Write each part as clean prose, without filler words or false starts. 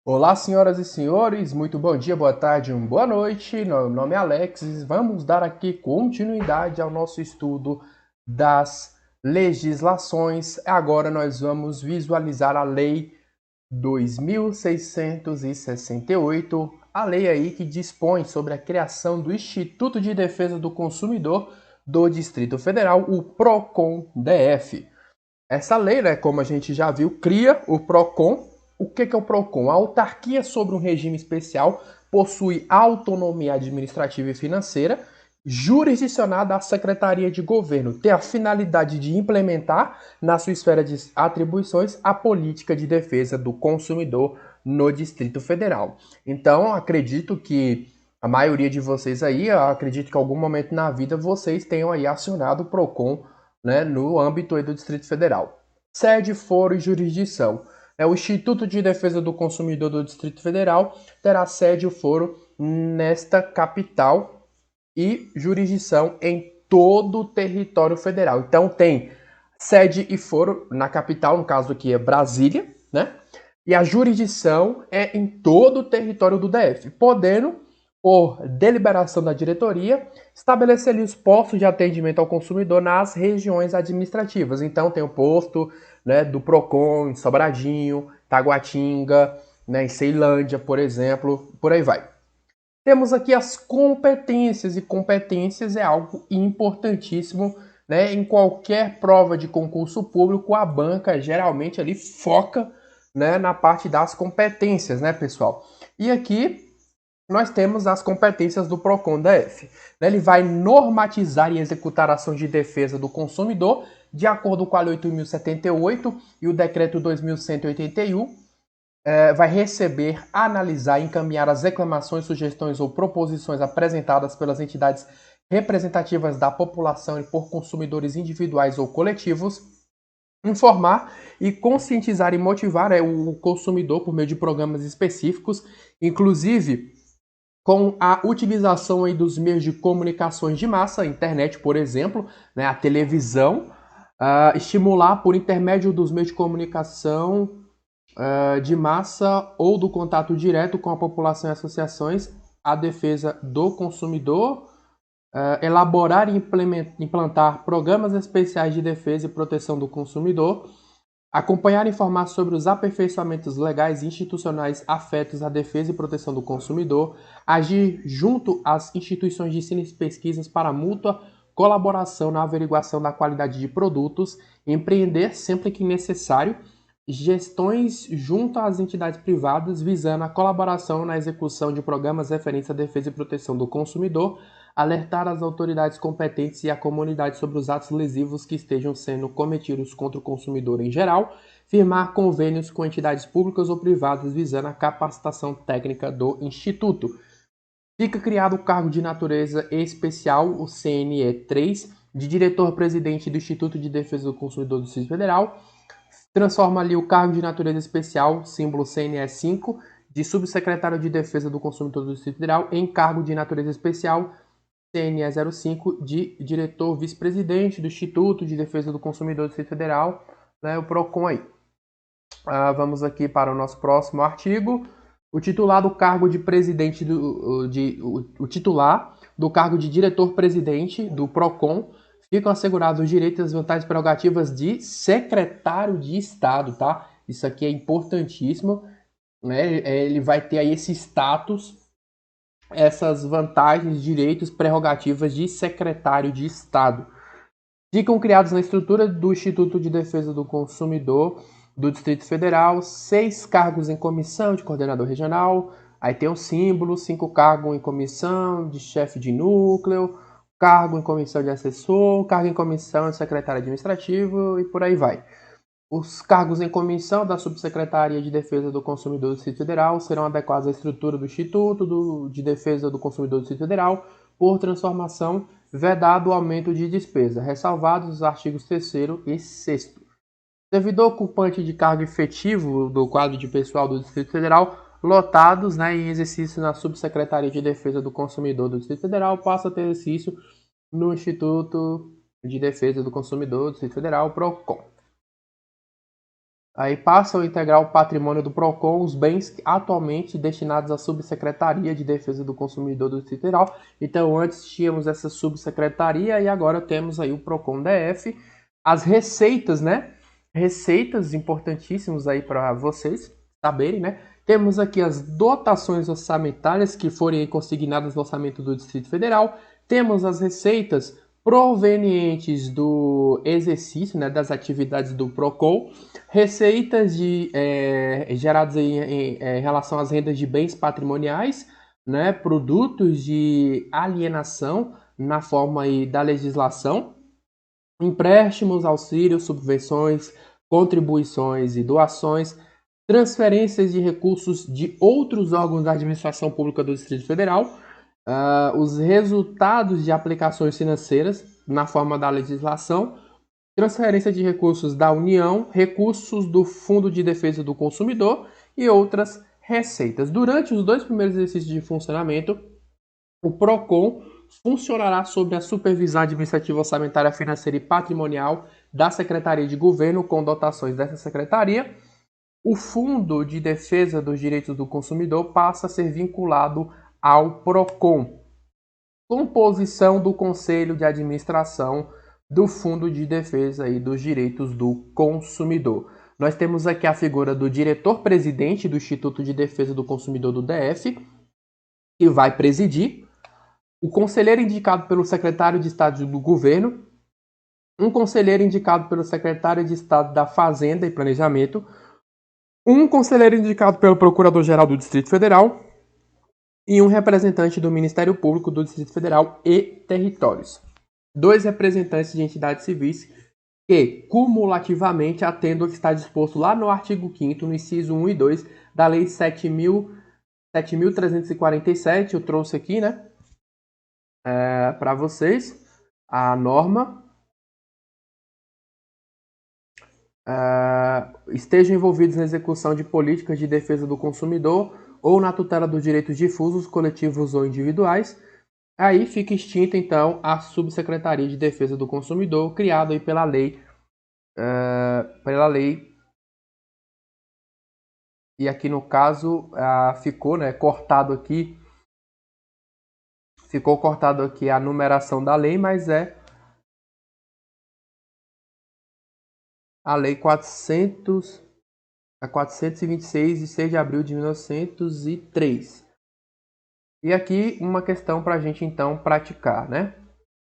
Olá, senhoras e senhores, muito bom dia, boa tarde, boa noite. Meu nome é Alex e vamos dar aqui continuidade ao nosso estudo das legislações. Agora nós vamos visualizar a Lei 2668, a lei aí que dispõe sobre a criação do Instituto de Defesa do Consumidor do Distrito Federal, o PROCON-DF. Essa lei, né, como a gente já viu, cria o PROCON. O que é o PROCON? A autarquia sobre um regime especial possui autonomia administrativa e financeira, jurisdicionada à Secretaria de Governo. Tem a finalidade de implementar, na sua esfera de atribuições, a política de defesa do consumidor no Distrito Federal. Então, acredito que a maioria de vocês aí, acredito que em algum momento na vida vocês tenham aí acionado o PROCON, né, no âmbito aí do Distrito Federal. Sede, foro e jurisdição. O Instituto de Defesa do Consumidor do Distrito Federal terá sede e foro nesta capital e jurisdição em todo o território federal. Então tem sede e foro na capital, no caso aqui é Brasília, né? E a jurisdição é em todo o território do DF, podendo, por deliberação da diretoria, estabelecer ali os postos de atendimento ao consumidor nas regiões administrativas. Então tem o posto, né, do PROCON em Sobradinho, Taguatinga, né, em Ceilândia, por exemplo, por aí vai. Temos aqui as competências, e competências é algo importantíssimo, né? Em qualquer prova de concurso público, a banca geralmente ali foca, né, na parte das competências, né, pessoal? E aqui nós temos as competências do PROCON-DF. Ele vai normatizar e executar ações de defesa do consumidor de acordo com a Lei 8.078 e o Decreto 2.181, vai receber, analisar e encaminhar as reclamações, sugestões ou proposições apresentadas pelas entidades representativas da população e por consumidores individuais ou coletivos, informar e conscientizar e motivar o consumidor por meio de programas específicos, inclusive com a utilização aí dos meios de comunicações de massa, a internet, por exemplo, né, a televisão, estimular por intermédio dos meios de comunicação de massa ou do contato direto com a população e associações a defesa do consumidor, elaborar e implantar programas especiais de defesa e proteção do consumidor, acompanhar e informar sobre os aperfeiçoamentos legais e institucionais afetos à defesa e proteção do consumidor, agir junto às instituições de ensino e pesquisas para mútua colaboração na averiguação da qualidade de produtos, empreender sempre que necessário gestões junto às entidades privadas visando a colaboração na execução de programas referentes à defesa e proteção do consumidor, alertar as autoridades competentes e a comunidade sobre os atos lesivos que estejam sendo cometidos contra o consumidor em geral, firmar convênios com entidades públicas ou privadas visando a capacitação técnica do Instituto. Fica criado o cargo de natureza especial, o CNE 3, de diretor-presidente do Instituto de Defesa do Consumidor do Distrito Federal, transforma ali o cargo de natureza especial, símbolo CNE 5, de subsecretário de Defesa do Consumidor do Distrito Federal, em cargo de natureza especial, CNE 05, de diretor vice-presidente do Instituto de Defesa do Consumidor do Distrito Federal, né, o PROCON aí. Vamos aqui para o nosso próximo artigo. O titular do cargo de presidente o titular do cargo de diretor-presidente do PROCON ficam assegurados os direitos e as vantagens prerrogativas de secretário de Estado, tá? Isso aqui é importantíssimo, né? Ele vai ter aí esse status, essas vantagens, direitos, prerrogativas de secretário de Estado. Ficam criados na estrutura do Instituto de Defesa do Consumidor do Distrito Federal 6 cargos em comissão de coordenador regional, aí tem o símbolo, 5 cargos em comissão de chefe de núcleo, cargo em comissão de assessor, cargo em comissão de secretário administrativo e por aí vai. Os cargos em comissão da Subsecretaria de Defesa do Consumidor do Distrito Federal serão adequados à estrutura do Instituto de Defesa do Consumidor do Distrito Federal por transformação, vedado o aumento de despesa, ressalvados os artigos 3º e 6º. Servidor ocupante de cargo efetivo do quadro de pessoal do Distrito Federal, lotados, né, em exercício na Subsecretaria de Defesa do Consumidor do Distrito Federal, passa a ter exercício no Instituto de Defesa do Consumidor do Distrito Federal, PROCON. Aí passam a integrar o patrimônio do PROCON os bens atualmente destinados à Subsecretaria de Defesa do Consumidor do Distrito Federal. Então, antes tínhamos essa subsecretaria e agora temos aí o PROCON DF. As receitas, né? Receitas importantíssimas aí para vocês saberem, né? Temos aqui as dotações orçamentárias que forem consignadas no orçamento do Distrito Federal. Temos as receitas provenientes do exercício, né, das atividades do PROCON, receitas geradas em relação às rendas de bens patrimoniais, né, produtos de alienação na forma aí da legislação, empréstimos, auxílios, subvenções, contribuições e doações, transferências de recursos de outros órgãos da administração pública do Distrito Federal, os resultados de aplicações financeiras na forma da legislação, transferência de recursos da União, recursos do Fundo de Defesa do Consumidor e outras receitas. Durante os 2 primeiros exercícios de funcionamento, o PROCON funcionará sob a supervisão administrativa, orçamentária, financeira e patrimonial da Secretaria de Governo, com dotações dessa secretaria. O Fundo de Defesa dos Direitos do Consumidor passa a ser vinculado ao PROCON. Composição do Conselho de Administração do Fundo de Defesa dos Direitos do Consumidor. Nós temos aqui a figura do diretor-presidente do Instituto de Defesa do Consumidor do DF, que vai presidir, o conselheiro indicado pelo secretário de Estado do Governo, um conselheiro indicado pelo secretário de Estado da Fazenda e Planejamento, um conselheiro indicado pelo Procurador-Geral do Distrito Federal e um representante do Ministério Público do Distrito Federal e Territórios. 2 representantes de entidades civis que, cumulativamente, atendem ao que está disposto lá no artigo 5º, no inciso 1 e 2 da Lei 7.347, eu trouxe aqui, né, para vocês, a norma. Estejam envolvidos na execução de políticas de defesa do consumidor ou na tutela dos direitos difusos, coletivos ou individuais. Aí fica extinta, então, a Subsecretaria de Defesa do Consumidor, criada aí pela lei. E aqui, no caso, ficou, né, cortado aqui. Ficou cortado aqui a numeração da lei, mas é a Lei 426, de 6 de abril de 1903. E aqui uma questão para a gente, então, praticar, né?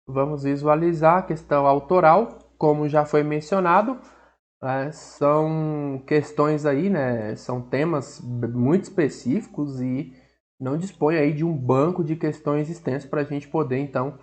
Vamos visualizar a questão autoral, como já foi mencionado. São questões aí, né? São temas muito específicos e não dispõe aí de um banco de questões extenso para a gente poder, então,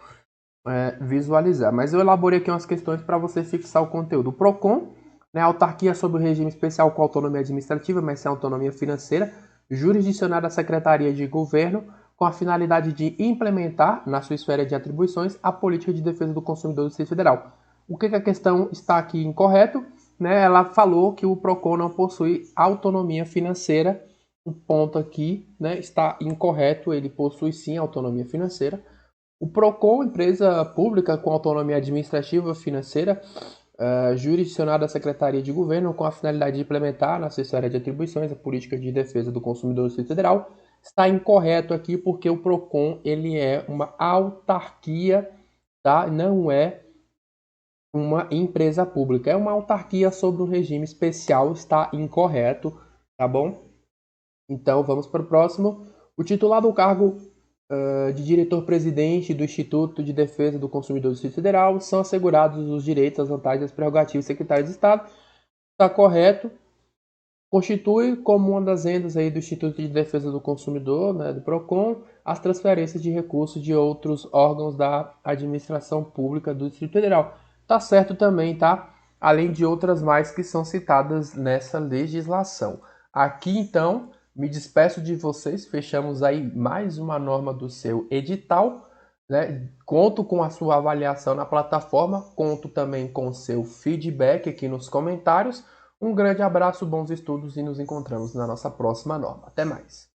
visualizar. Mas eu elaborei aqui umas questões para você fixar o conteúdo. O PROCON, né, autarquia sob o regime especial com autonomia administrativa, mas sem autonomia financeira, jurisdicionada à Secretaria de Governo, com a finalidade de implementar, na sua esfera de atribuições, a política de defesa do consumidor do Distrito Federal. O que a questão está aqui incorreto? Né? Ela falou que o PROCON não possui autonomia financeira. O ponto aqui, né, está incorreto, ele possui sim autonomia financeira. O PROCON, empresa pública com autonomia administrativa financeira, jurisdicionada à Secretaria de Governo, com a finalidade de implementar, na sua esfera de atribuições, a política de defesa do consumidor do Distrito Federal. Está incorreto aqui porque o PROCON ele é uma autarquia, tá? Não é uma empresa pública. É uma autarquia sobre um regime especial, está incorreto, tá bom? Então vamos para o próximo. O titular do cargo de diretor-presidente do Instituto de Defesa do Consumidor do Distrito Federal são assegurados os direitos, as vantagens e as prerrogativas do secretário de Estado. Está correto. Constitui como uma das rendas aí do Instituto de Defesa do Consumidor, né, do PROCON, as transferências de recursos de outros órgãos da administração pública do Distrito Federal. Tá certo também, tá? Além de outras mais que são citadas nessa legislação. Aqui, então, me despeço de vocês. Fechamos aí mais uma norma do seu edital, né? Conto com a sua avaliação na plataforma, conto também com o seu feedback aqui nos comentários. Um grande abraço, bons estudos e nos encontramos na nossa próxima norma. Até mais!